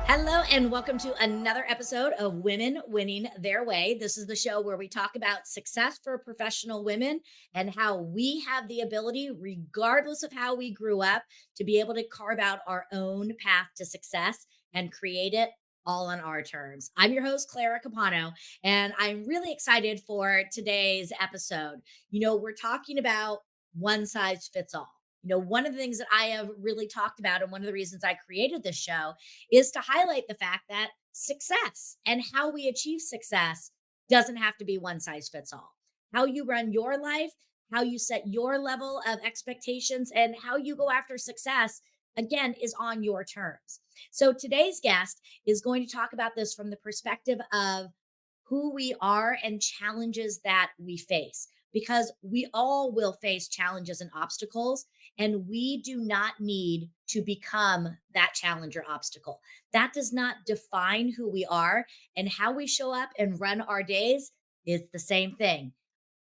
Hello, and welcome to another episode of Women Winning Their Way. This is the show where we talk about success for professional women and how we have the ability, regardless of how we grew up, to be able to carve out our own path to success and create it all on our terms. I'm your host, Clara Capano, and I'm really excited for today's episode. We're talking about one size fits all. One of the things that I have really talked about, and one of the reasons I created this show is to highlight the fact that success and how we achieve success doesn't have to be one size fits all. How you run your life, how you set your level of expectations, and how you go after success, again, is on your terms. So today's guest is going to talk about this from the perspective of who we are and challenges that we face, because we all will face challenges and obstacles, and we do not need to become that challenge or obstacle. That does not define who we are, and how we show up and run our days is the same thing.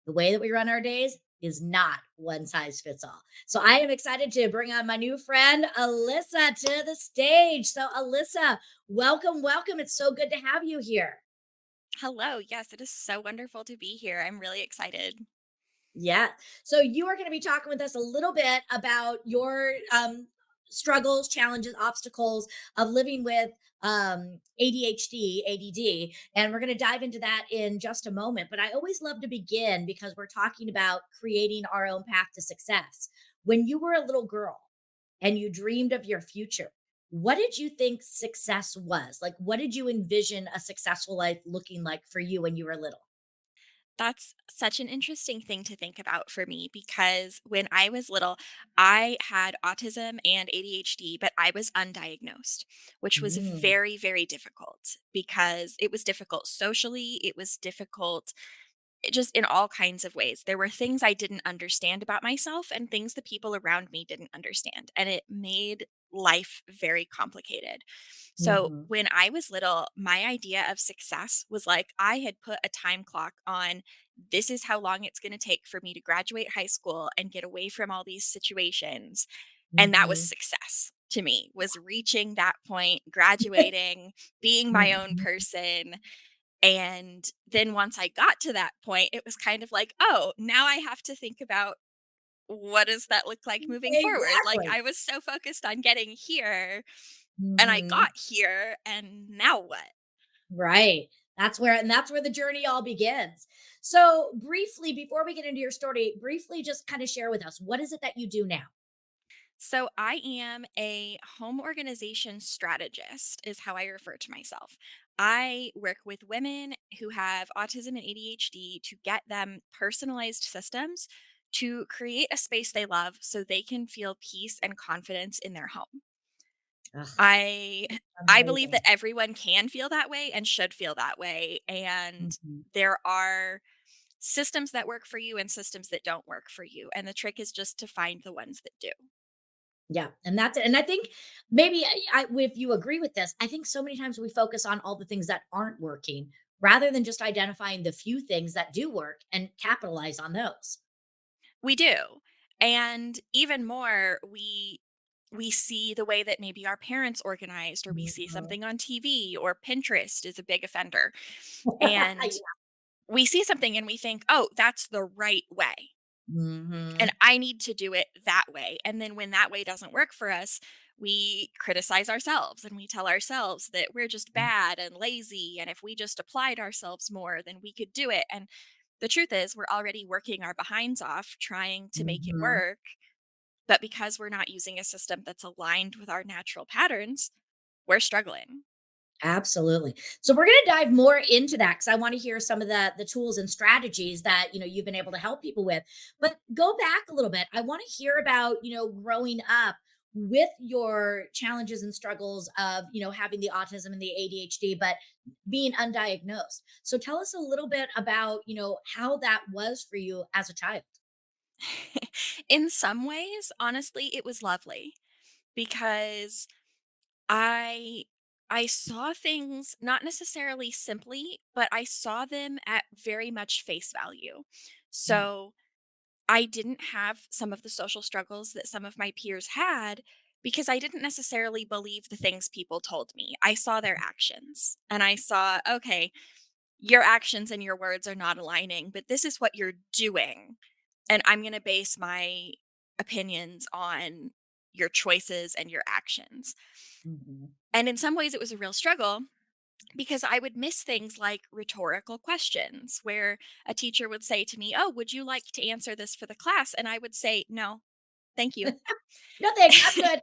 The way that we run our days is not one size fits all. So I am excited to bring on my new friend, Alyssa, to the stage. So, Alyssa, welcome, welcome. It's so good to have you here. Hello. Yes, it is so wonderful to be here. I'm really excited. Yeah. So you are going to be talking with us a little bit about your struggles, challenges, obstacles of living with ADHD, ADD. And we're going to dive into that in just a moment. But I always love to begin because we're talking about creating our own path to success. When you were a little girl and you dreamed of your future, what did you think success was? Like, what did you envision a successful life looking like for you when you were little? That's such an interesting thing to think about for me because when I was little, I had autism and ADHD, but I was undiagnosed, which was Mm, very, very difficult because it was difficult socially. It was difficult just in all kinds of ways. There were things I didn't understand about myself and things the people around me didn't understand. And it made life very complicated. So mhm. when I was little, my idea of success was like I had put a time clock on this is how long it's going to take for me to graduate high school and get away from all these situations. And that was Mhm. success to me was reaching that point, graduating, being my own Mhm. person, and then once I got to that point, it was kind of like, "Oh, now I have to think about what does that look like moving forward?" Like, Exactly. I was so focused on getting here, and I Mhm. got here, and now what? Right. That's where the journey all begins. So, briefly, before we get into your story, briefly just kind of share with us, what is it that you do now? So, I am a home organization strategist, is how I refer to myself. I work with women who have autism and ADHD to get them personalized systems to create a space they love so they can feel peace and confidence in their home. Ugh, I I believe amazing. that everyone can feel that way and should feel that way, and Mhm. there are systems that work for you and systems that don't work for you, and the trick is just to find the ones that do. Yeah, and that's it. And I think maybe if you agree with this, I think so many times we focus on all the things that aren't working rather than just identifying the few things that do work and capitalize on those. We do. And even more, we see the way that maybe our parents organized or we see Mhm. something on TV or Pinterest is a big offender. And we see something and we think, "Oh, that's the right way." And Mhm. I need to do it that way. And then when that way doesn't work for us, we criticize ourselves and we tell ourselves that we're just bad and lazy. And if we just applied ourselves more, then we could do it. And the truth is, we're already working our behinds off trying to make it Mhm. work. But because we're not using a system that's aligned with our natural patterns, we're struggling. Absolutely. So we're going to dive more into that because I want to hear some of the tools and strategies that you've been able to help people with. But go back a little bit. I want to hear about growing up with your challenges and struggles of having the autism and the ADHD, but being undiagnosed. So tell us a little bit about how that was for you as a child. In some ways, honestly, it was lovely because I I saw things not necessarily simply, but I saw them at very much face value. Mm, So I didn't have some of the social struggles that some of my peers had because I didn't necessarily believe the things people told me. I saw their actions and I saw, okay, your actions and your words are not aligning, but this is what you're doing. And I'm going to base my opinions on your choices and your actions. mhm. And in some ways, it was a real struggle because I would miss things like rhetorical questions where a teacher would say to me, "Oh, would you like to answer this for the class?" And I would say, "No, thank you." No thanks, I'm good.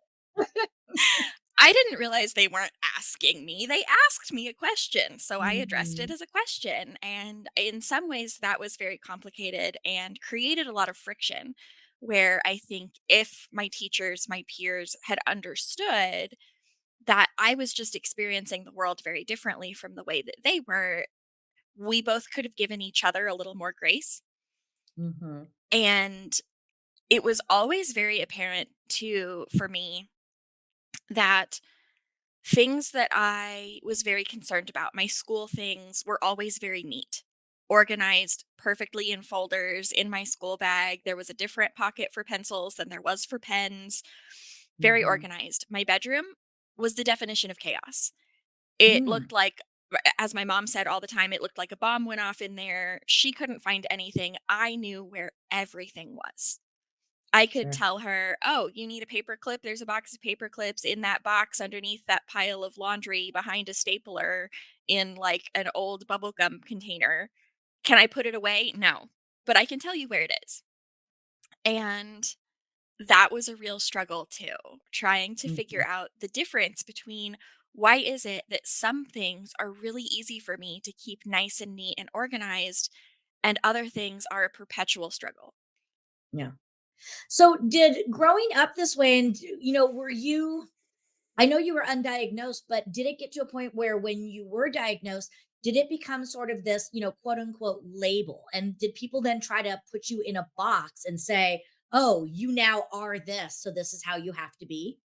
I didn't realize they weren't asking me. They asked me a question. So I addressed it Mhm, as a question. And in some ways, that was very complicated and created a lot of friction. Where I think if my teachers, my peers had understood that I was just experiencing the world very differently from the way that they were, we both could have given each other a little more grace. mhm, And it was always very apparent too for me that things that I was very concerned about, my school things were always very neat, organized perfectly in folders in my school bag. There was a different pocket for pencils than there was for pens. Very mhm, organized. My bedroom was the definition of chaos. It mm, looked like, as my mom said all the time, it looked like a bomb went off in there. She couldn't find anything. I knew where everything was. I could sure. tell her, "Oh, you need a paper clip? There's a box of paper clips in that box underneath that pile of laundry behind a stapler in like an old bubblegum container. Can I put it away? No, but I can tell you where it is." And that was a real struggle too, trying to figure Mhm, out the difference between why is it that some things are really easy for me to keep nice and neat and organized and other things are a perpetual struggle. yeah. So did growing up this way and were you I know you were undiagnosed, but did it get to a point where when you were diagnosed, did it become sort of this, quote unquote label? And did people then try to put you in a box and say, "Oh, you now are this, so this is how you have to be"?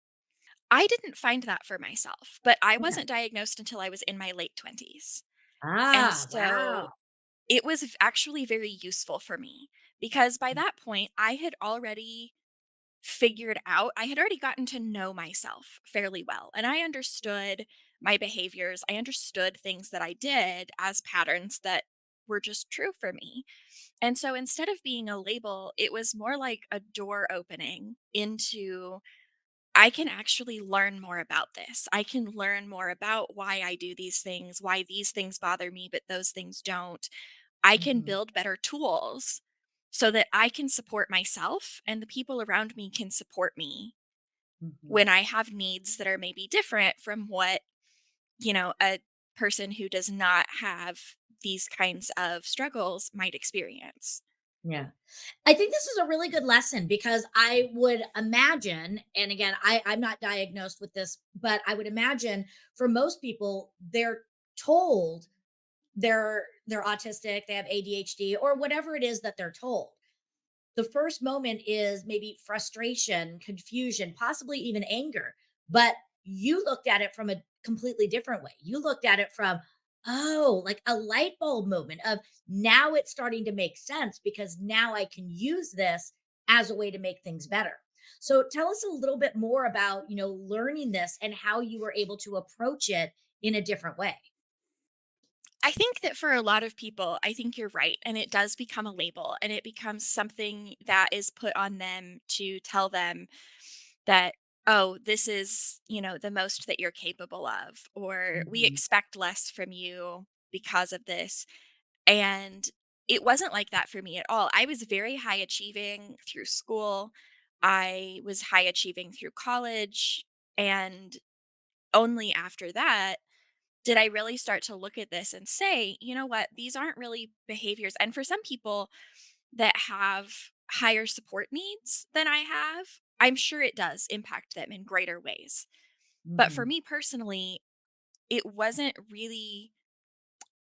I didn't find that for myself, but I Okay. wasn't diagnosed until I was in my late 20s. And Ah, so wow. it was actually very useful for me because by that point, I had already figured out, I had already gotten to know myself fairly well. And I understood my behaviors. I understood things that I did as patterns that were just true for me. And so instead of being a label, it was more like a door opening into I can actually learn more about this. I can learn more about why I do these things, why these things bother me, but those things don't. I can Mhm, build better tools so that I can support myself and the people around me can support me mhm. when I have needs that are maybe different from what, a person who does not have these kinds of struggles might experience. Yeah. I think this is a really good lesson because I would imagine, and again, I'm not diagnosed with this, but I would imagine for most people, they're told they're autistic, they have ADHD, or whatever it is that they're told. The first moment is maybe frustration, confusion, possibly even anger. But you looked at it from a completely different way. You looked at it from, oh, like a light bulb moment of now it's starting to make sense because now I can use this as a way to make things better. So tell us a little bit more about, learning this and how you were able to approach it in a different way. I think that for a lot of people, I think you're right. And it does become a label and it becomes something that is put on them to tell them that, oh, this is, the most that you're capable of, or we Mhm, expect less from you because of this. And it wasn't like that for me at all. I was very high achieving through school. I was high achieving through college. And only after that did I really start to look at this and say, you know what, these aren't really behaviors. And for some people that have higher support needs than I have, I'm sure it does impact them in greater ways. But for mhm, me personally, it wasn't really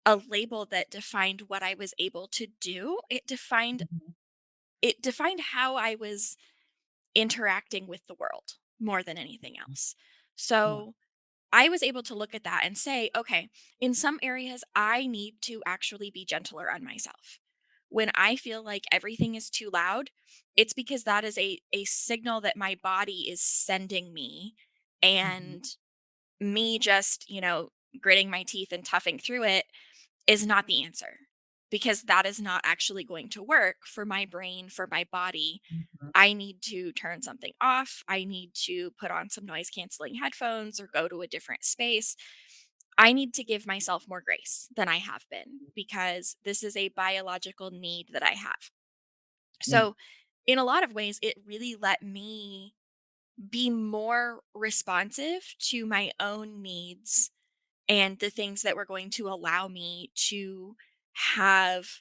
a label that defined what I was able to do. mhm. It defined how I was interacting with the world more than anything else. Yeah. So I was able to look at that and say, okay, in some areas, I need to actually be gentler on myself. When I feel like everything is too loud, it's because that is a signal that my body is sending me. Mhm. And me just, gritting my teeth and toughing through it is not the answer, because that is not actually going to work for my brain, for my body. Mhm. I need to turn something off. I need to put on some noise canceling headphones or go to a different space. I need to give myself more grace than I have been, because this is a biological need that I have. Yeah. So, in a lot of ways, it really let me be more responsive to my own needs and the things that were going to allow me to have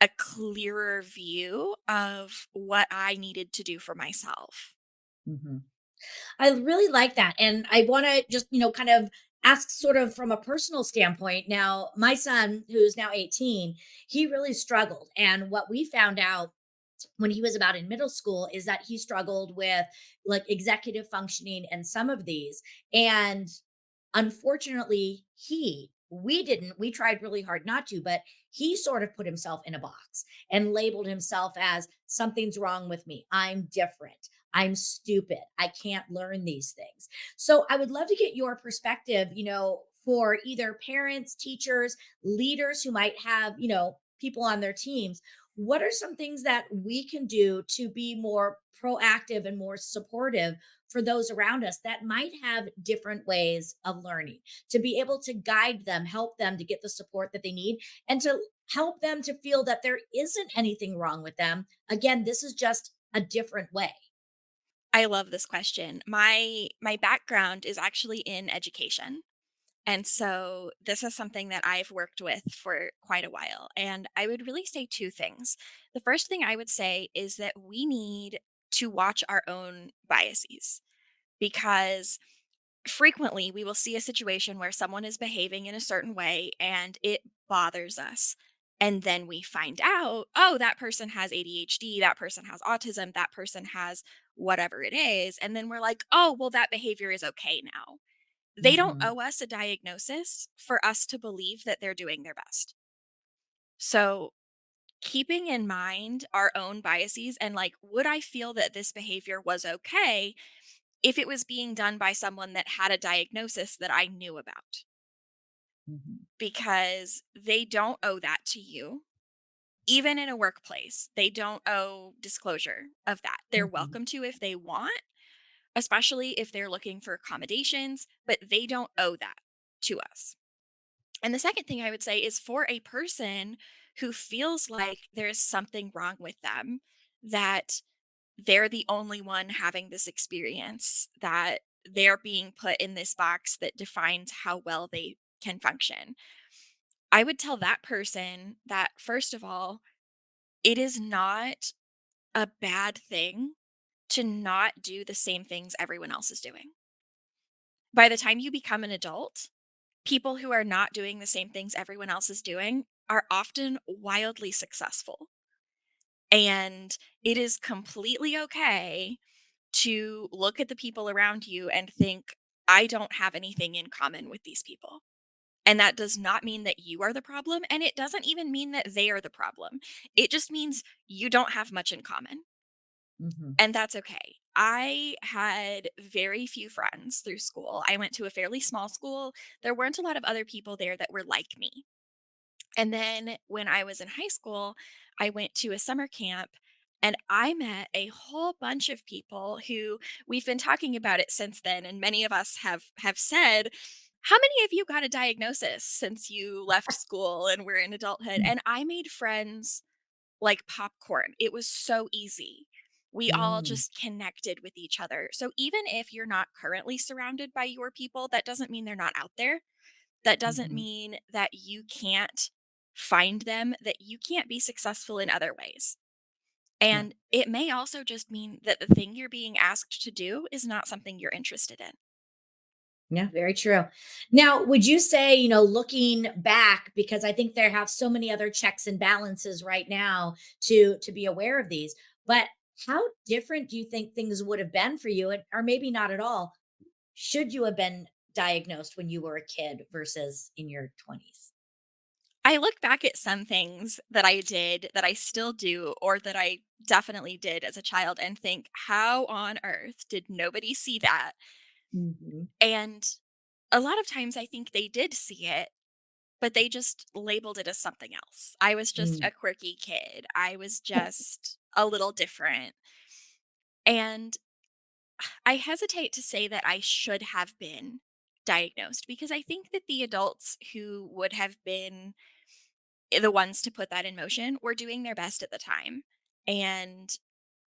a clearer view of what I needed to do for myself. Mhm. I really like that. And I want to just, kind of ask sort of from a personal standpoint. Now, my son, who's now 18, he really struggled. And what we found out when he was about in middle school is that he struggled with like executive functioning and some of these. And unfortunately, we tried really hard not to, but he sort of put himself in a box and labeled himself as something's wrong with me. I'm different. I'm stupid. I can't learn these things. So I would love to get your perspective, for either parents, teachers, leaders who might have, people on their teams. What are some things that we can do to be more proactive and more supportive for those around us that might have different ways of learning, to be able to guide them, help them to get the support that they need, and to help them to feel that there isn't anything wrong with them. Again, this is just a different way. I love this question. My background is actually in education. And so this is something that I've worked with for quite a while. And I would really say two things. The first thing I would say is that we need to watch our own biases, because frequently we will see a situation where someone is behaving in a certain way and it bothers us. And then we find out, oh, that person has ADHD, that person has autism, that person has whatever it is. And then we're like, oh, well, that behavior is okay now. They don't Mhm. owe us a diagnosis for us to believe that they're doing their best. So, keeping in mind our own biases and like, would I feel that this behavior was okay if it was being done by someone that had a diagnosis that I knew about? Mhm. Because they don't owe that to you. Even in a workplace, they don't owe disclosure of that. They're Mhm. welcome to if they want, especially if they're looking for accommodations, but they don't owe that to us. And the second thing I would say is, for a person who feels like there's something wrong with them, that they're the only one having this experience, that they're being put in this box that defines how well they can function. I would tell that person that, first of all, it is not a bad thing to not do the same things everyone else is doing. By the time you become an adult, people who are not doing the same things everyone else is doing are often wildly successful. And it is completely okay to look at the people around you and think, I don't have anything in common with these people. And that does not mean that you are the problem. And it doesn't even mean that they are the problem. It just means you don't have much in common. Mhm. And that's okay. I had very few friends through school. I went to a fairly small school. There weren't a lot of other people there that were like me. And then when I was in high school, I went to a summer camp and I met a whole bunch of people who, we've been talking about it since then, and many of us have said, how many of you got a diagnosis since you left school and were in adulthood? And I made friends like popcorn. It was so easy. We all Mm. just connected with each other. So even if you're not currently surrounded by your people, that doesn't mean they're not out there. That doesn't Mhm. mean that you can't find them, that you can't be successful in other ways. Yeah. And it may also just mean that the thing you're being asked to do is not something you're interested in. Yeah, very true. Now, would you say, looking back, because I think there have so many other checks and balances right now to be aware of these, but how different do you think things would have been for you, or maybe not at all, should you have been diagnosed when you were a kid versus in your 20s? I look back at some things that I did that I still do or that I definitely did as a child and think, how on earth did nobody see that? Mhm. And a lot of times I think they did see it, but they just labeled it as something else. I was just Mm. a quirky kid. I was just a little different. And I hesitate to say that I should have been diagnosed because I think that the adults who would have been the ones to put that in motion were doing their best at the time. And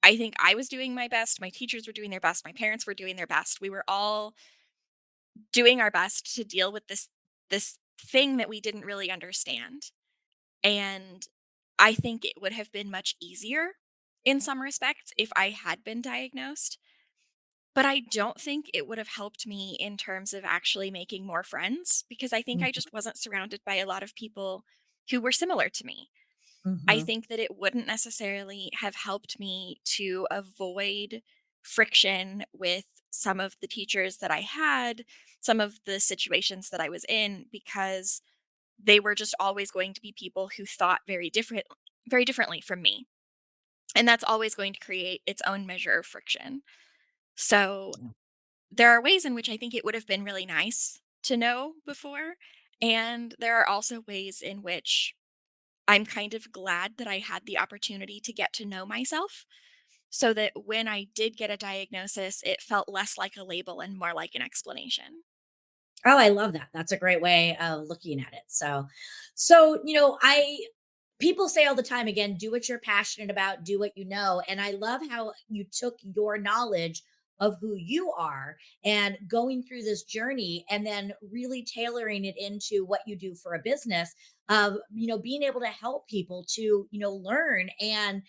I think I was doing my best, my teachers were doing their best, my parents were doing their best. We were all doing our best to deal with this thing that we didn't really understand. And I think it would have been much easier in some respects if I had been diagnosed. But I don't think it would have helped me in terms of actually making more friends because I think I Mhm. just wasn't surrounded by a lot of people who were similar to me. I Mhm. think that it wouldn't necessarily have helped me to avoid friction with some of the teachers that I had, some of the situations that I was in, because they were just always going to be people who thought very differently from me. And that's always going to create its own measure of friction. So Yeah. there are ways in which I think it would have been really nice to know before. And there are also ways in which I'm kind of glad that I had the opportunity to get to know myself so that when I did get a diagnosis, it felt less like a label and more like an explanation. Oh, I love that. That's a great way of looking at it. So, I people say all the time again, do what you're passionate about, do what you know. And I love how you took your knowledge of who you are and going through this journey and then really tailoring it into what you do for a business of, being able to help people to, learn and,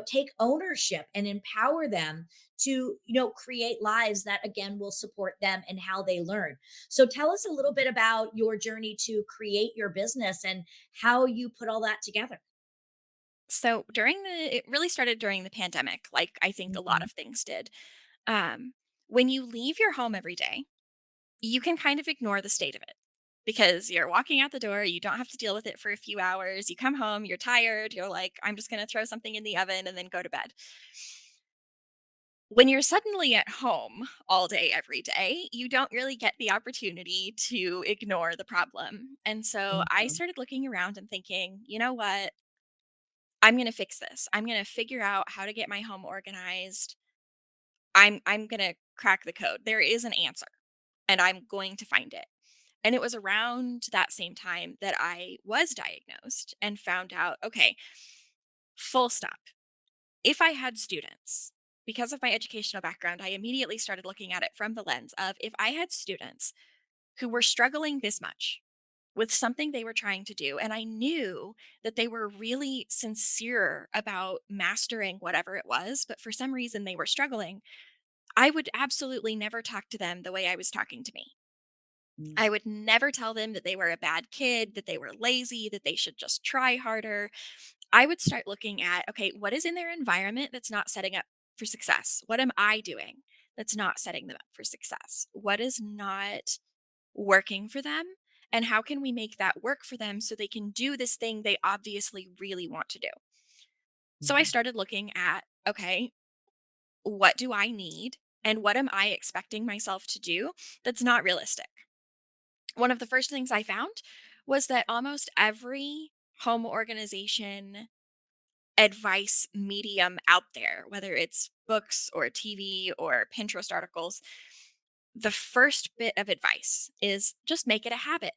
take ownership and empower them to, create lives that again will support them and how they learn. So tell us a little bit about your journey to create your business and how you put all that together. So it really started during the pandemic, like I think a lot Mhm. of things did. Um, when you leave your home every day, you can kind of ignore the state of it because you're walking out the door. You don't have to deal with it for a few hours. You come home, you're tired. You're like, I'm just going to throw something in the oven and then go to bed. When you're suddenly at home all day, every day, you don't really get the opportunity to ignore the problem. And so I Mhm. started looking around and thinking, you know what? I'm going to fix this. I'm going to figure out how to get my home organized. I'm going to crack the code. There is an answer and I'm going to find it. And it was around that same time that I was diagnosed and found out, okay, full stop. If I had students, because of my educational background, I immediately started looking at it from the lens of if I had students who were struggling this much with something they were trying to do, and I knew that they were really sincere about mastering whatever it was, but for some reason they were struggling, I would absolutely never talk to them the way I was talking to me. Mm. I would never tell them that they were a bad kid, that they were lazy, that they should just try harder. I would start looking at, okay, what is in their environment that's not setting up for success? What am I doing that's not setting them up for success? What is not working for them? And how can we make that work for them so they can do this thing they obviously really want to do? So I Mhm. started looking at, okay, what do I need? And what am I expecting myself to do that's not realistic? One of the first things I found was that almost every home organization advice medium out there, whether it's books or TV or Pinterest articles, the first bit of advice is just make it a habit.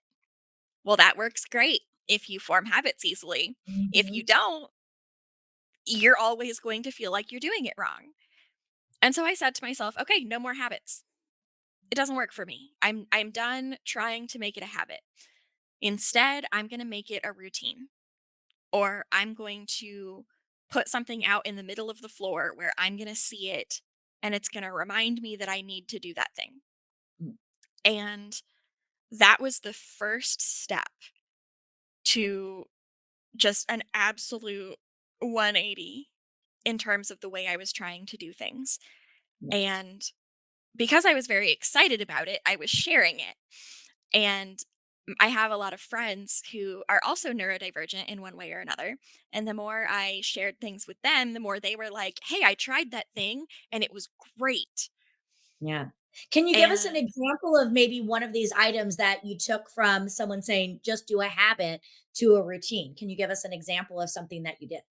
Well, that works great if you form habits easily. If you Mhm. don't, you're always going to feel like you're doing it wrong. And so I said to myself, okay, no more habits. It doesn't work for me. I'm done trying to make it a habit. Instead, I'm going to make it a routine. Or I'm going to put something out in the middle of the floor where I'm going to see it and it's going to remind me that I need to do that thing. Mm. And that was the first step to just an absolute 180 in terms of the way I was trying to do things. Yeah. And because I was very excited about it, I was sharing it. And I have a lot of friends who are also neurodivergent in one way or another. And the more I shared things with them, the more they were like, hey, I tried that thing and it was great. Yeah. Can you give us an And example of maybe one of these items that you took from someone saying, just do a habit to a routine? Can you give us an example of something that you did?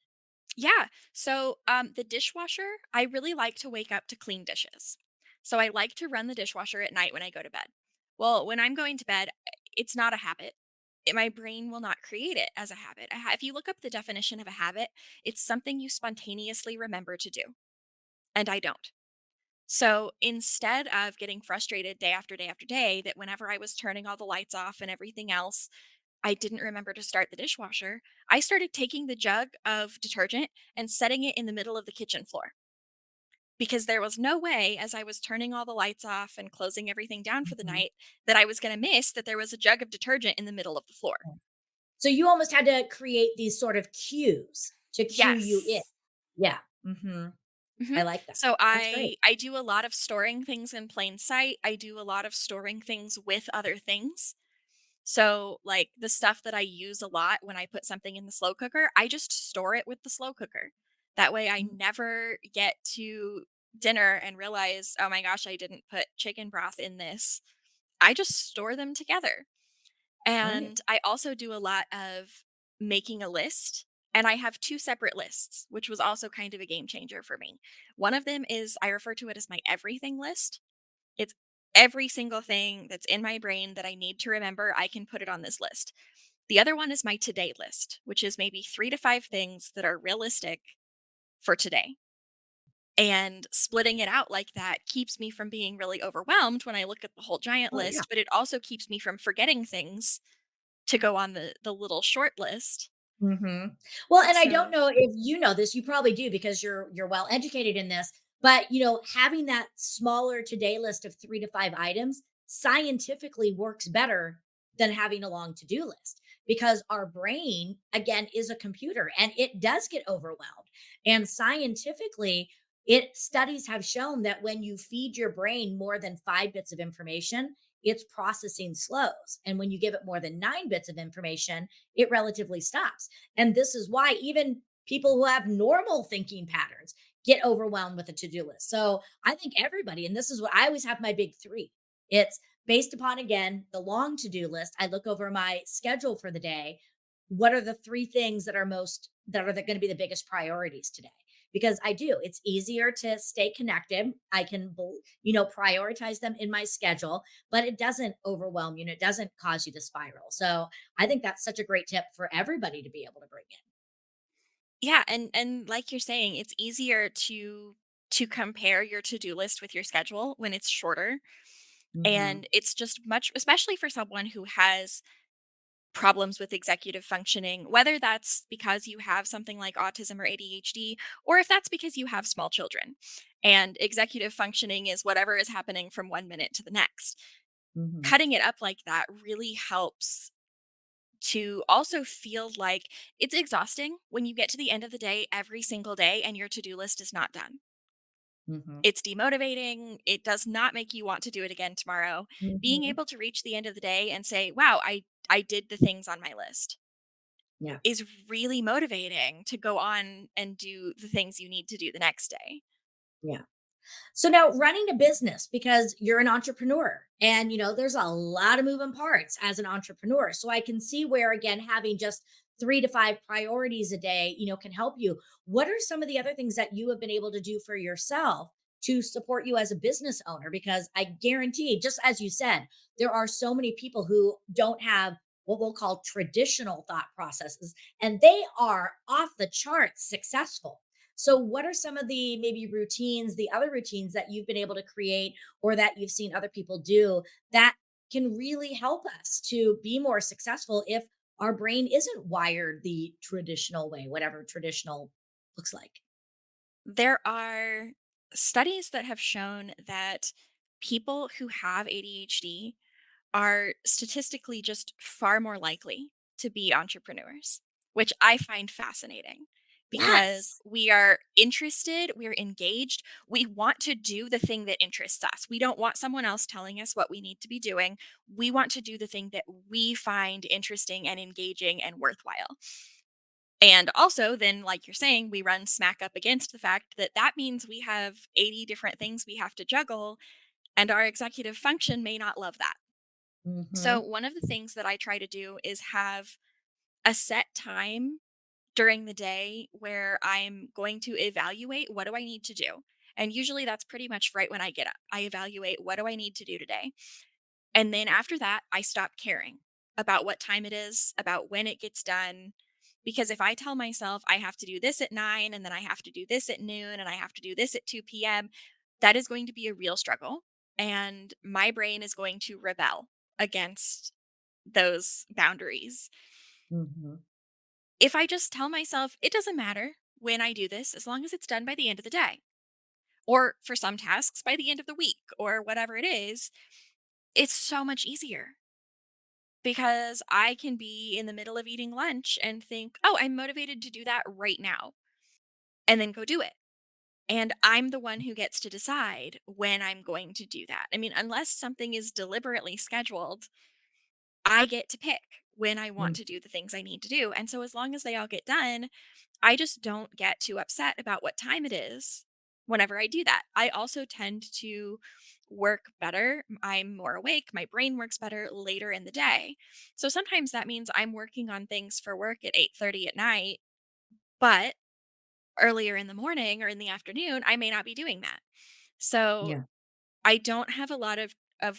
yeah, so the dishwasher, I really like to wake up to clean dishes. So I like to run the dishwasher at night when I go to bed. Well, when I'm going to bed, it's not a habit. My brain will not create it as a habit. If you look up the definition of a habit, it's something you spontaneously remember to do. And I don't. So instead of getting frustrated day after day after day that whenever I was turning all the lights off and everything else, I didn't remember to start the dishwasher, I started taking the jug of detergent and setting it in the middle of the kitchen floor. Because there was no way, as I was turning all the lights off and closing everything down for the Mhm. night, that I was going to miss that there was a jug of detergent in the middle of the floor. So you almost had to create these sort of cues to cue you in. Yes. Yeah. Hmm. Mhm. I like that. So That's great. I do a lot of storing things in plain sight. I do a lot of storing things with other things. So, like the stuff that I use a lot when I put something in the slow cooker, I just store it with the slow cooker. That way I Mm. never get to dinner and realize, "Oh my gosh, I didn't put chicken broth in this." I just store them together. Right. And I also do a lot of making a list. And I have two separate lists, which was also kind of a game changer for me. One of them is I refer to it as my everything list. It's every single thing that's in my brain that I need to remember, I can put it on this list. The other one is my today list, which is maybe 3 to 5 things that are realistic for today. And splitting it out like that keeps me from being really overwhelmed when I look at the whole giant Oh, yeah. list, but it also keeps me from forgetting things to go on the little short list. Mhm. Well, and I don't So, know if you know this, you probably do because you're well educated in this, but having that smaller today list of 3 to 5 items scientifically works better than having a long to-do list because our brain again is a computer and it does get overwhelmed. And scientifically, it studies have shown that when you feed your brain more than 5 bits of information, its processing slows. And when you give it more than 9 bits of information, it relatively stops. And this is why even people who have normal thinking patterns get overwhelmed with a to do list. So I think everybody, and this is what I always have my big three. It's based upon, again, the long to do list. I look over my schedule for the day. What are the three things that are going to be the biggest priorities today? Because I do, it's easier to stay connected. I can, prioritize them in my schedule, but it doesn't overwhelm you and it doesn't cause you to spiral. So I think that's such a great tip for everybody to be able to bring yeah, and like you're saying, it's easier to compare your to-do list with your schedule when it's shorter. in. Hmm. And it's just much, especially for someone who has problems with executive functioning, whether that's because you have something like autism or ADHD, or if that's because you have small children. And executive functioning is whatever is happening from 1 minute to the next. Hmm. Cutting it up like that really helps to also feel like it's exhausting when you get to the end of the day every single day and your to do list is not done. Hmm. It's demotivating. It does not make you want to do it again tomorrow. Being Hmm. able to reach the end of the day and say, wow, I did the things on my list Yeah. is really motivating to go on and do the things you need to do the next day. Yeah. So now running a business because you're an entrepreneur and there's a lot of moving parts as an entrepreneur. So I can see where again having just 3 to 5 priorities a day, can help you. What are some of the other things that you have been able to do for yourself to support you as a business owner because I guarantee just as you said, there are so many people who don't have what we'll call traditional thought processes and they are off the charts successful. So, what are some of the maybe routines, the other routines that you've been able to create or that you've seen other people do that can really help us to be more successful if our brain isn't wired the traditional way, whatever traditional looks like? There are studies that have shown that people who have ADHD are statistically just far more likely to be entrepreneurs, which I find fascinating because Yes. we are interested, we're engaged, we want to do the thing that interests us. We don't want someone else telling us what we need to be doing. We want to do the thing that we find interesting and engaging and worthwhile. And also, then, like you're saying, we run smack up against the fact that that means we have 80 different things we have to juggle, and our executive function may not love that. So, Mhm. one of the things that I try to do is have a set time during the day where I'm going to evaluate what do I need to do. And usually that's pretty much right when I get up. I evaluate what do I need to do today. And then after that, I stop caring about what time it is, about when it gets done. Because if I tell myself I have to do this at 9 and then I have to do this at noon and I have to do this at 2 p.m., that is going to be a real struggle. And my brain is going to rebel against those boundaries. Mhm. If I just tell myself it doesn't matter when I do this as long as it's done by the end of the day, or for some tasks by the end of the week, or whatever it is, it's so much easier because I can be in the middle of eating lunch and think, oh, I'm motivated to do that right now, and then go do it. And I'm the one who gets to decide when I'm going to do that. I mean, unless something is deliberately scheduled, I get to pick when I want Mm. to do the things I need to do. And so as long as they all get done, I just don't get too upset about what time it is whenever I do that. I also tend to work better. I'm more awake. My brain works better later in the day. So sometimes that means I'm working on things for work at 8:30 at night, but earlier in the morning or in the afternoon, I may not be doing that. So Yeah. I don't have a lot of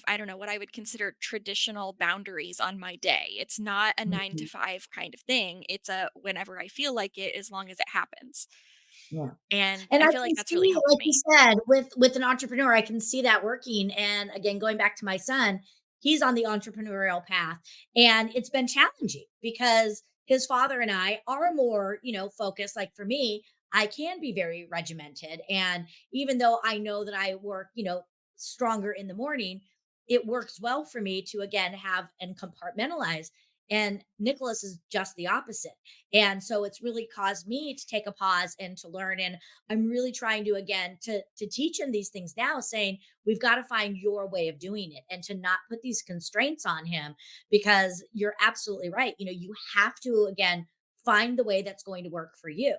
I don't know what I would consider traditional boundaries on my day. It's not a 9 to Mhm. 5 kind of thing. It's a whenever I feel like it as long as it happens. Yeah. And And I I feel like can that's really see, helped like you me. said, with an entrepreneur, I can see that working. And again, going back to my son, he's on the entrepreneurial path, and it's been challenging because his father and I are more, focused. Like for me, I can be very regimented, and even though I know that I work, stronger in the morning, it works well for me to again have and compartmentalize. And Nicholas is just the opposite. And so it's really caused me to take a pause and to learn. And I'm really trying to again to teach him these things now, saying we've got to find your way of doing it and to not put these constraints on him, because you're absolutely right. You have to again find the way that's going to work for you.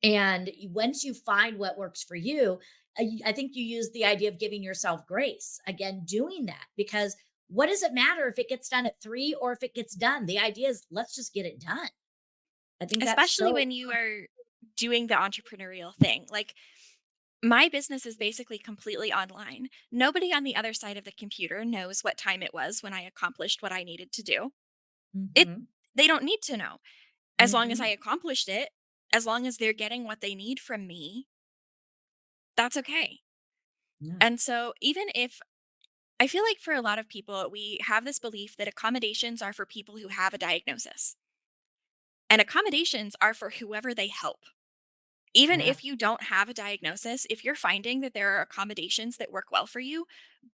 And once you find what works for you, I think you use the idea of giving yourself grace, again, doing that, because what does it matter if it gets done at 3 or if it gets done? The idea is let's just get it done. I think that's Especially so. when you are doing the entrepreneurial thing. Like my business is basically completely online. Nobody on the other side of the computer knows what time it was when I accomplished what I needed to do. It Mhm. they don't need to know. As long as I Mhm. accomplished it, as long as they're getting what they need from me, that's okay. Yeah. And so even if I feel like for a lot of people, we have this belief that accommodations are for people who have a diagnosis, and accommodations are for whoever they help. Even Yeah. if you don't have a diagnosis, if you're finding that there are accommodations that work well for you,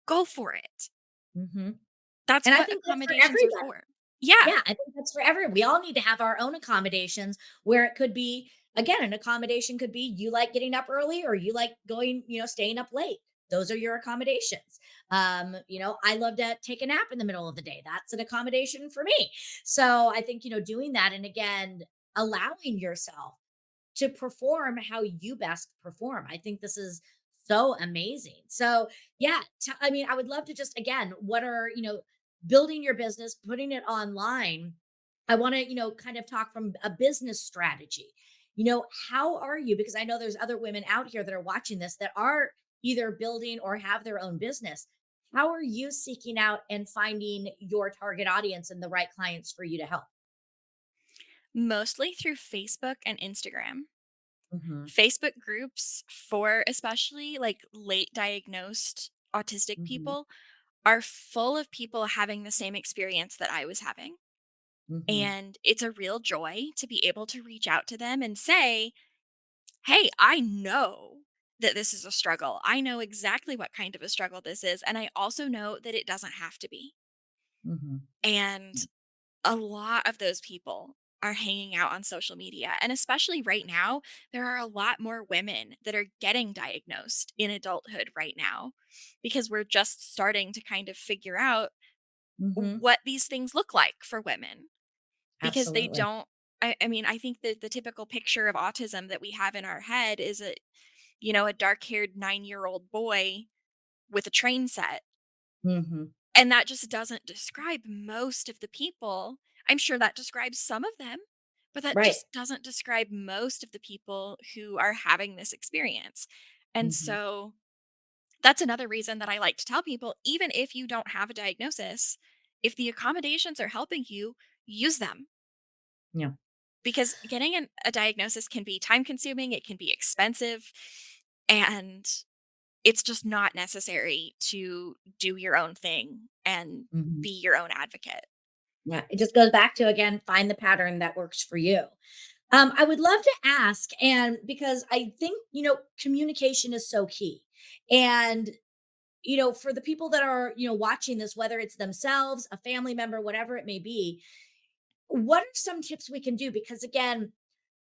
go for it. Mhm. That's And I what think that's for accommodations are everybody. for. Yeah, Yeah, I think that's for everyone. We all need to have our own accommodations, where it could be, again, an accommodation could be you like getting up early or you like going, staying up late. Those are your accommodations. I love to take a nap in the middle of the day. That's an accommodation for me. So I think, doing that and again, allowing yourself to perform how you best perform. I think this is so amazing. So, yeah, I mean, I would love to just again, what are, building your business, putting it online. I want to, kind of talk from a business strategy. How are you? Because I know there's other women out here that are watching this that are either building or have their own business. How are you seeking out and finding your target audience and the right clients for you to help? mostly through Facebook and Instagram. Hmm. Facebook groups for especially like late diagnosed autistic Hmm. people are full of people having the same experience that I was having. Hmm. And it's a real joy to be able to reach out to them and say, hey, I know that this is a struggle. I know exactly what kind of a struggle this is. And I also know that it doesn't have to be. Hmm. And a lot of those people are hanging out on social media. And especially right now, there are a lot more women that are getting diagnosed in adulthood right now because we're just starting to kind of figure out Mhm. what these things look like for women because they Absolutely. don't. I mean, I think that the typical picture of autism that we have in our head is a dark haired 9-year old boy with a train set. Mhm. And that just doesn't describe most of the people. I'm sure that describes some of them, but that Right. just doesn't describe most of the people who are having this experience. And Mhm. so that's another reason that I like to tell people, even if you don't have a diagnosis, if the accommodations are helping you, use them, Yeah. because getting a diagnosis can be time consuming, it can be expensive, and it's just not necessary to do your own thing and Mhm. be your own advocate. Yeah, it just goes back to, again, find the pattern that works for you. I would love to ask, and because I think, communication is so key. And, for the people that are, watching this, whether it's themselves, a family member, whatever it may be, what are some tips we can do? Because again,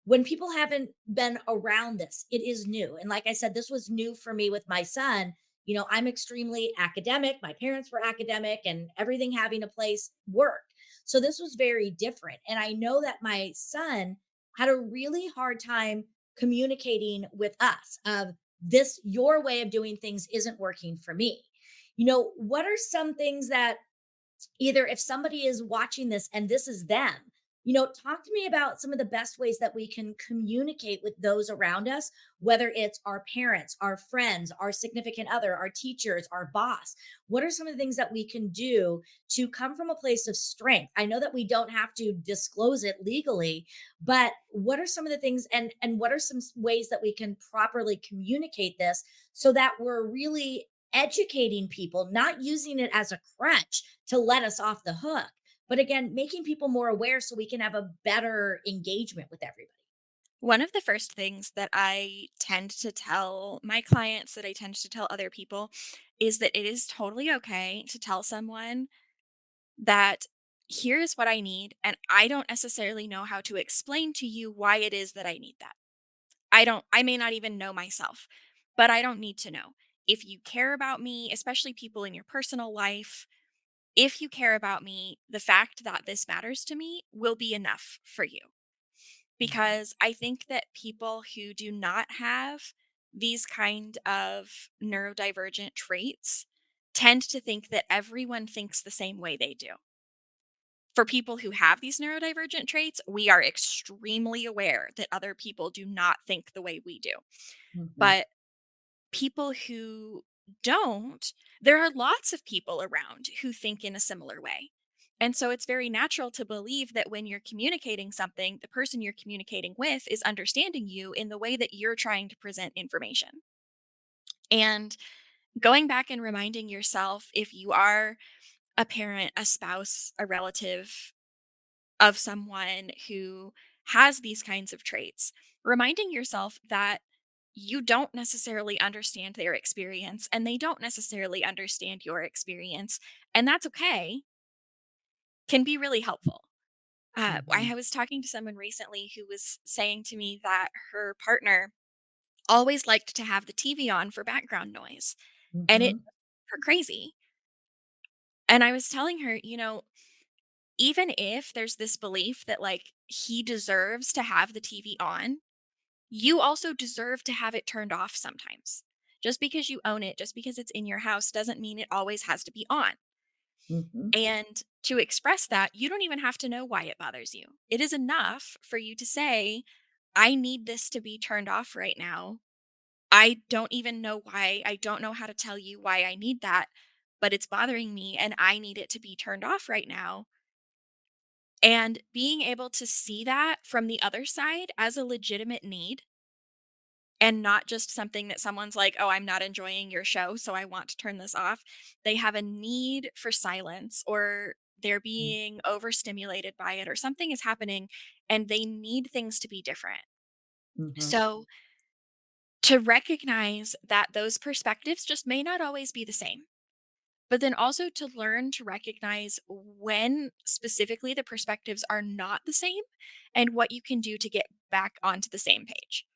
when people haven't been around this, it is new. And like I said, this was new for me with my son. I'm extremely academic. My parents were academic, and everything having a place worked. So this was very different. And I know that my son had a really hard time communicating with us of this, your way of doing things isn't working for me. What are some things that, either if somebody is watching this and this is them, talk to me about some of the best ways that we can communicate with those around us, whether it's our parents, our friends, our significant other, our teachers, our boss. What are some of the things that we can do to come from a place of strength? I know that we don't have to disclose it legally, but what are some of the things, and what are some ways that we can properly communicate this so that we're really educating people, not using it as a crutch to let us off the hook, but again, making people more aware so we can have a better engagement with everybody. One of the first things that I tend to tell my clients, that I tend to tell other people, is that it is totally okay to tell someone that here's what I need, and I don't necessarily know how to explain to you why it is that I need that. I may not even know myself, but I don't need to know. If you care about me, especially people in your personal life, if you care about me, the fact that this matters to me will be enough for you. Mhm. Because I think that people who do not have these kind of neurodivergent traits tend to think that everyone thinks the same way they do. For people who have these neurodivergent traits, we are extremely aware that other people do not think the way we do. Mhm. But people who don't, there are lots of people around who think in a similar way. And so it's very natural to believe that when you're communicating something, the person you're communicating with is understanding you in the way that you're trying to present information. And going back and reminding yourself, if you are a parent, a spouse, a relative of someone who has these kinds of traits, reminding yourself that you don't necessarily understand their experience and they don't necessarily understand your experience, and that's okay, can be really helpful. Mhm. I was talking to someone recently who was saying to me that her partner always liked to have the TV on for background noise, and it Mhm. drove her crazy. And I was telling her, even if there's this belief that like he deserves to have the TV on, you also deserve to have it turned off sometimes. Just because you own it, just because it's in your house, doesn't mean it always has to be on. Mhm. And to express that, you don't even have to know why it bothers you. It is enough for you to say, I need this to be turned off right now. I don't even know why. I don't know how to tell you why I need that, but it's bothering me and I need it to be turned off right now. And being able to see that from the other side as a legitimate need and not just something that someone's like, "Oh, I'm not enjoying your show, so I want to turn this off." They have a need for silence or they're being overstimulated by it or something is happening and they need things to be different. Mhm. So, to recognize that those perspectives just may not always be the same. but then also to learn to recognize when specifically the perspectives are not the same and what you can do to get back onto the same page,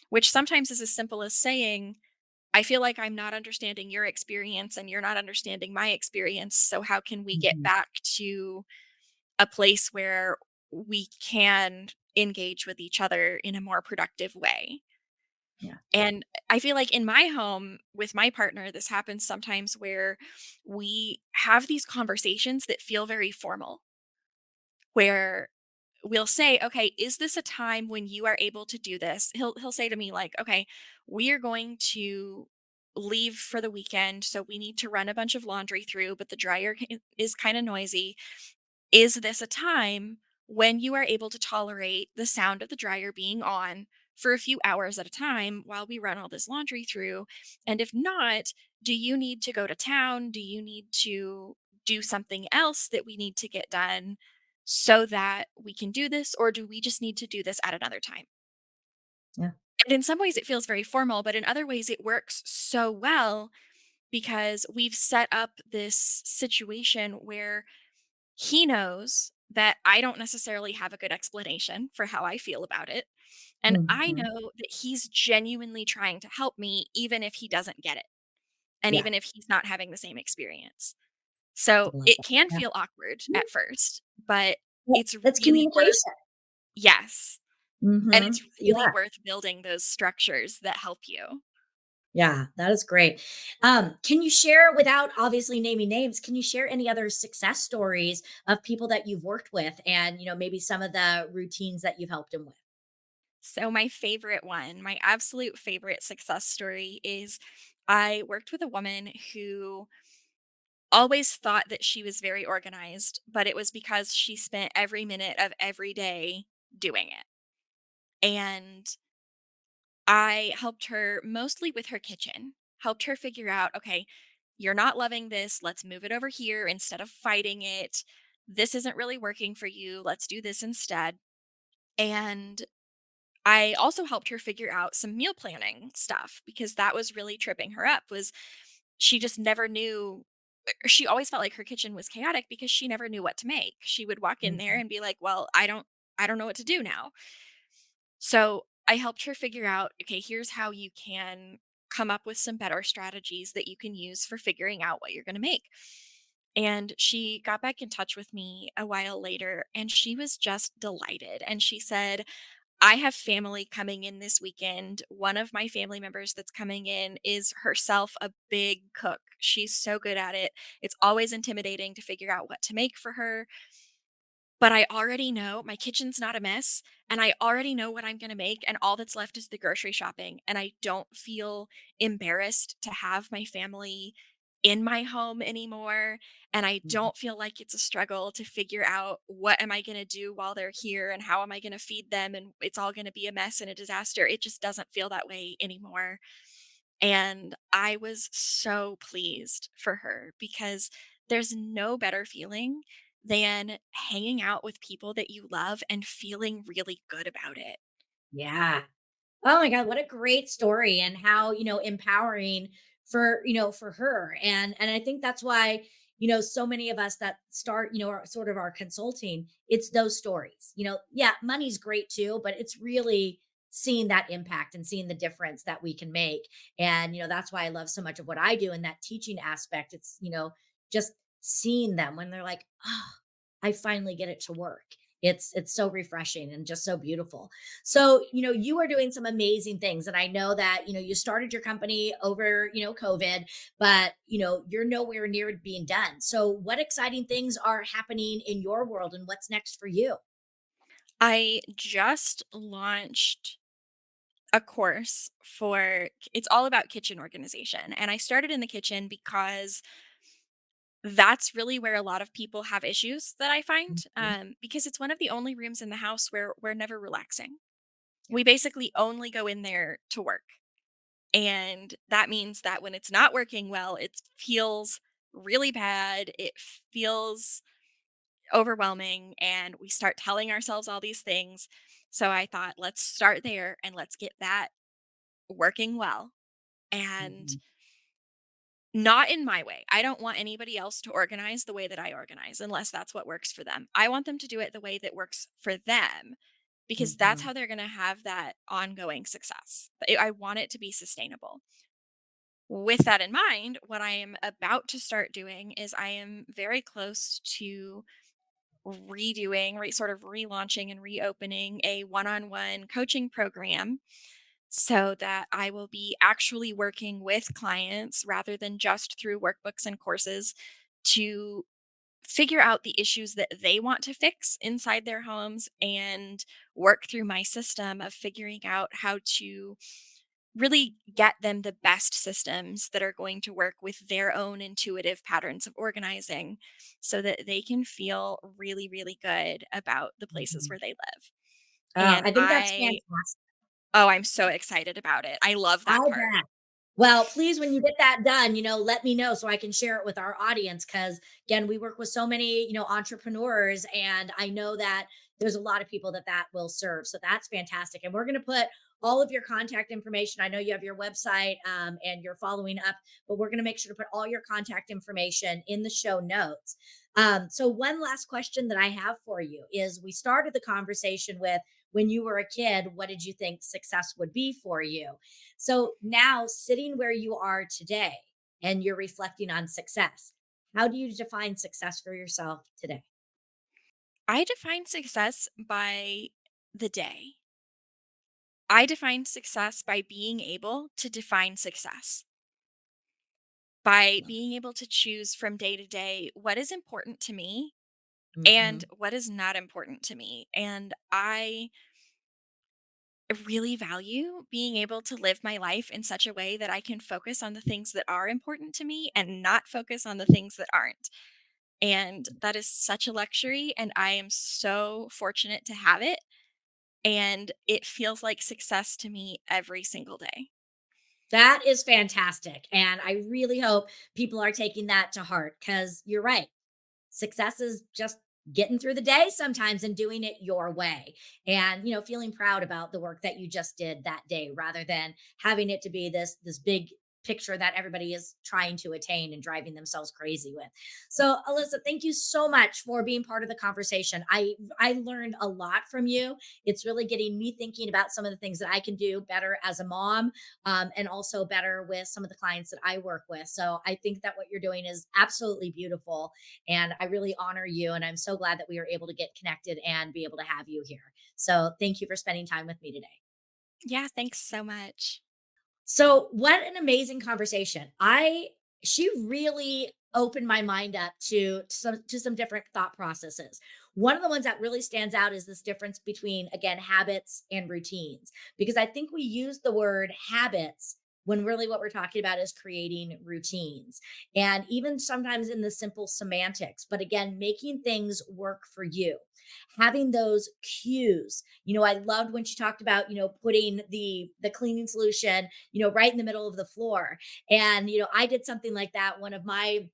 which sometimes is as simple as saying, I feel like I'm not understanding your experience and you're not understanding my experience. So, how can we get Mhm. back to a place where we can engage with each other in a more productive way? Yeah. And I feel like in my home with my partner, this happens sometimes where we have these conversations that feel very formal, where we'll say, "Okay, is this a time when you are able to do this?" He'll say to me like, "Okay, we are going to leave for the weekend, so we need to run a bunch of laundry through, but the dryer is kind of noisy. Is this a time when you are able to tolerate the sound of the dryer being on for a few hours at a time while we run all this laundry through? And if not, do you need to go to town? Do you need to do something else that we need to get done so that we can do this? Or do we just need to do this at another time?" Yeah. And in some ways, it feels very formal, but in other ways, it works so well because we've set up this situation where he knows that I don't necessarily have a good explanation for how I feel about it. And I Mhm. know that he's genuinely trying to help me, even if he doesn't get it. And Yeah. even if he's not having the same experience. So I love it that. can Yeah. feel awkward at first, but Yeah. it's It's really worth, communication. yes. And it's Mhm. really Yeah. worth building those structures that help you. Yeah, that is great. Can you share, without obviously naming names, can you share any other success stories of people that you've worked with and, maybe some of the routines that you've helped them with? So, my favorite one, my absolute favorite success story is I worked with a woman who always thought that she was very organized, but it was because she spent every minute of every day doing it. And I helped her mostly with her kitchen, helped her figure out, okay, you're not loving this. Let's move it over here instead of fighting it. This isn't really working for you. Let's do this instead. And I also helped her figure out some meal planning stuff because that was really tripping her up was she just never knew, she always felt like her kitchen was chaotic because she never knew what to make. She would walk in there Mhm. and be like, "Well, I don't know what to do now." So, I helped her figure out, okay, here's how you can come up with some better strategies that you can use for figuring out what you're going to make. And she got back in touch with me a while later and she was just delighted. And she said, I have family coming in this weekend. One of my family members that's coming in is herself a big cook. She's so good at it. It's always intimidating to figure out what to make for her, but I already know my kitchen's not a mess and I already know what I'm going to make and all that's left is the grocery shopping and I don't feel embarrassed to have my family in my home anymore and I Mhm. don't feel like it's a struggle to figure out what am I going to do while they're here and how am I going to feed them and it's all going to be a mess and a disaster. It just doesn't feel that way anymore. And I was so pleased for her because there's no better feeling than hanging out with people that you love and feeling really good about it. Yeah. Oh my God, what a great story, and how, empowering for her. And I think that's why, so many of us that start, our, sort of our consulting, it's those stories. Yeah, money's great too, but it's really seeing that impact and seeing the difference that we can make. And, that's why I love so much of what I do in that teaching aspect. It's, just seeing them when they're like, "Oh, I finally get it to work." It's so refreshing and just so beautiful. So, you are doing some amazing things. And I know that, you started your company over, COVID, but, you're nowhere near it being done. So, what exciting things are happening in your world and what's next for you? I just launched a course for it's all about kitchen organization. And I started in the kitchen because that's really where a lot of people have issues that I find Mhm. because it's one of the only rooms in the house where we're never relaxing. Yeah. We basically only go in there to work. And that means that when it's not working well, it feels really bad. It feels overwhelming. And we start telling ourselves all these things. So I thought, let's start there and let's get that working well. And Mhm. Not in my way. I don't want anybody else to organize the way that I organize unless that's what works for them. I want them to do it the way that works for them because that's Mhm. how they're going to have that ongoing success. I want it to be sustainable. With that in mind, what I am about to start doing is I am very close to sort of relaunching and reopening a one on one coaching program so that I will be actually working with clients rather than just through workbooks and courses to figure out the issues that they want to fix inside their homes and work through my system of figuring out how to really get them the best systems that are going to work with their own intuitive patterns of organizing so that they can feel really, really good about the places Mhm. where they live. Oh, And I think that's fantastic. I'm so excited about it. I love I that part. bet. Well, please, when you get that done, let me know so I can share it with our audience. Cause again, we work with so many, entrepreneurs, and I know that there's a lot of people that will serve. So that's fantastic. And we're going to put all of your contact information. I know you have your website, and you're following up, but we're going to make sure to put all your contact information in the show notes. So one last question that I have for you is we started the conversation with, when you were a kid, what did you think success would be for you? So now, sitting where you are today and you're reflecting on success, how do you define success for yourself today? I define success by the day. I define success by being able to define success, by being able to choose from day to day what is important to me and Hmm. what is not important to me. And I really value being able to live my life in such a way that I can focus on the things that are important to me and not focus on the things that aren't. And that is such a luxury. And I am so fortunate to have it. And it feels like success to me every single day. That is fantastic. And I really hope people are taking that to heart because you're right. Success is just getting through the day sometimes and doing it your way, and feeling proud about the work that you just did that day rather than having it to be this big picture that everybody is trying to attain and driving themselves crazy with. So Alyssa, thank you so much for being part of the conversation. I learned a lot from you. It's really getting me thinking about some of the things that I can do better as a mom, and also better with some of the clients that I work with. So I think that what you're doing is absolutely beautiful, and I really honor you. And I'm so glad that we were able to get connected and be able to have you here. So thank you for spending time with me today. Yeah, thanks so much. So what an amazing conversation. She really opened my mind up to some different thought processes. One of the ones that really stands out is this difference between, again, habits and routines, because I think we use the word habits when really what we're talking about is creating routines, and even sometimes in the simple semantics, but again, making things work for you, having those cues. I loved when she talked about, putting the cleaning solution, right in the middle of the floor. And, I did something like that. One of my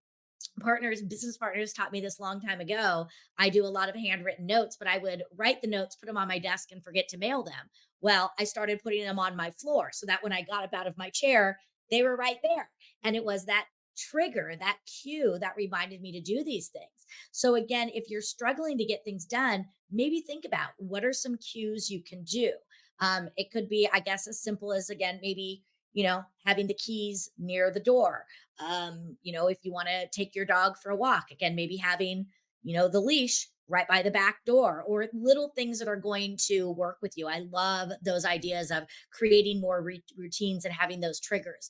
business partners taught me this long time ago. I do a lot of handwritten notes, but I would write the notes, put them on my desk, and forget to mail them. Well, I started putting them on my floor so that when I got up out of my chair, they were right there. And it was that trigger, that cue that reminded me to do these things. So, again, if you're struggling to get things done, maybe think about what are some cues you can do. It could be, I guess, as simple as, again, maybe, having the keys near the door. If you want to take your dog for a walk, again, maybe having, the leash right by the back door, or little things that are going to work with you. I love those ideas of creating more routines and having those triggers.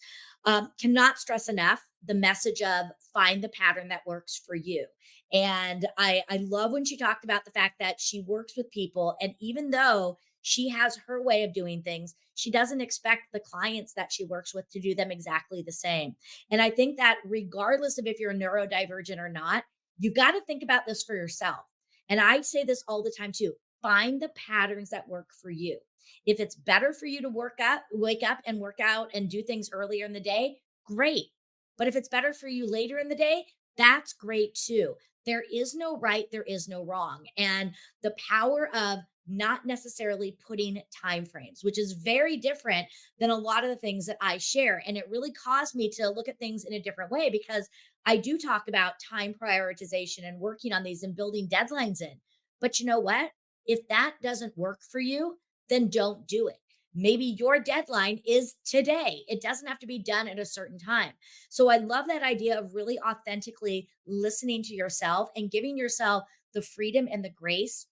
Cannot stress enough the message of find the pattern that works for you. And I love when she talked about the fact that she works with people, and even though she has her way of doing things, she doesn't expect the clients that she works with to do them exactly the same. And I think that regardless of if you're neurodivergent or not, you've got to think about this for yourself. And I say this all the time too: find the patterns that work for you. If it's better for you to wake up and work out and do things earlier in the day, great. But if it's better for you later in the day, That's great too. There is no right, there is no wrong. And the power of not necessarily putting time frames, which is very different than a lot of the things that I share. And it really caused me to look at things in a different way because I do talk about time prioritization and working on these and building deadlines in. But you know what? If that doesn't work for you, then don't do it. Maybe your deadline is today. It doesn't have to be done at a certain time. So I love that idea of really authentically listening to yourself and giving yourself the freedom and the grace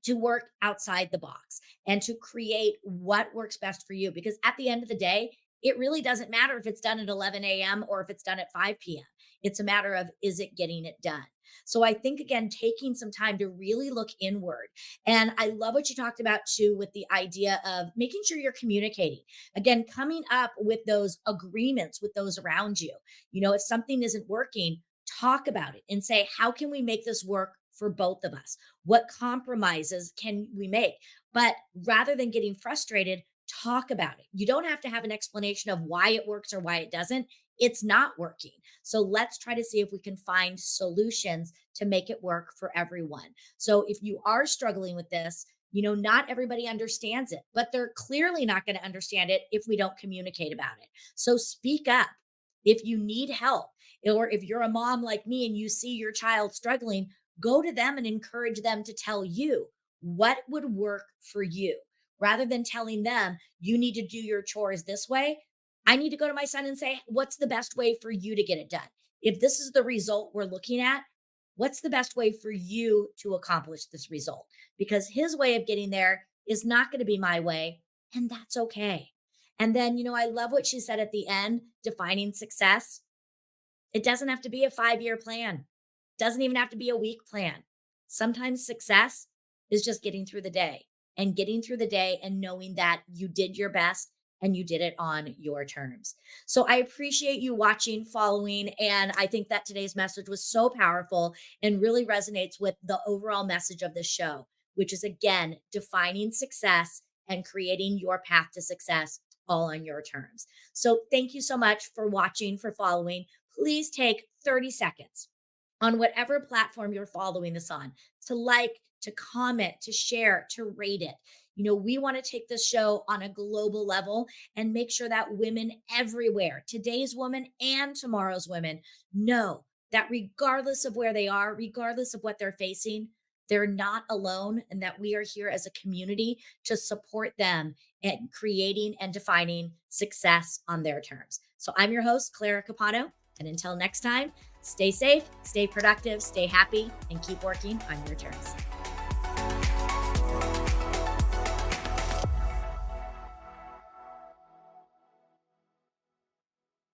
to work outside the box and to create what works best for you. Because at the end of the day, it really doesn't matter if it's done at 11 a.m. or if it's done at 5 p.m. It's a matter of, is it getting it done? So I think, again, taking some time to really look inward. And I love what you talked about too with the idea of making sure you're communicating. Again, coming up with those agreements with those around you. If something isn't working, talk about it and say, how can we make this work for both of us? What compromises can we make? But rather than getting frustrated, talk about it. You don't have to have an explanation of why it works or why it doesn't. It's not working. So let's try to see if we can find solutions to make it work for everyone. So if you are struggling with this, not everybody understands it, but they're clearly not going to understand it if we don't communicate about it. So speak up. If you need help, or if you're a mom like me and you see your child struggling, go to them and encourage them to tell you what would work for you rather than telling them you need to do your chores this way. I need to go to my son and say, what's the best way for you to get it done? If this is the result we're looking at, what's the best way for you to accomplish this result? Because his way of getting there is not going to be my way, and that's okay. And then, I love what she said at the end, defining success. It doesn't have to be a 5-year plan. Doesn't even have to be a week plan. Sometimes success is just getting through the day and getting through the day and knowing that you did your best and you did it on your terms. So I appreciate you watching, following, and I think that today's message was so powerful and really resonates with the overall message of the show, which is again, defining success and creating your path to success all on your terms. So thank you so much for watching, for following. Please take 30 seconds on whatever platform you're following this on to like, to comment, to share, to rate it. We want to take this show on a global level and make sure that women everywhere, today's women and tomorrow's women, know that regardless of where they are, regardless of what they're facing, they're not alone and that we are here as a community to support them in creating and defining success on their terms. So I'm your host, Clara Capano. And until next time, stay safe, stay productive, stay happy, and keep working on your terms.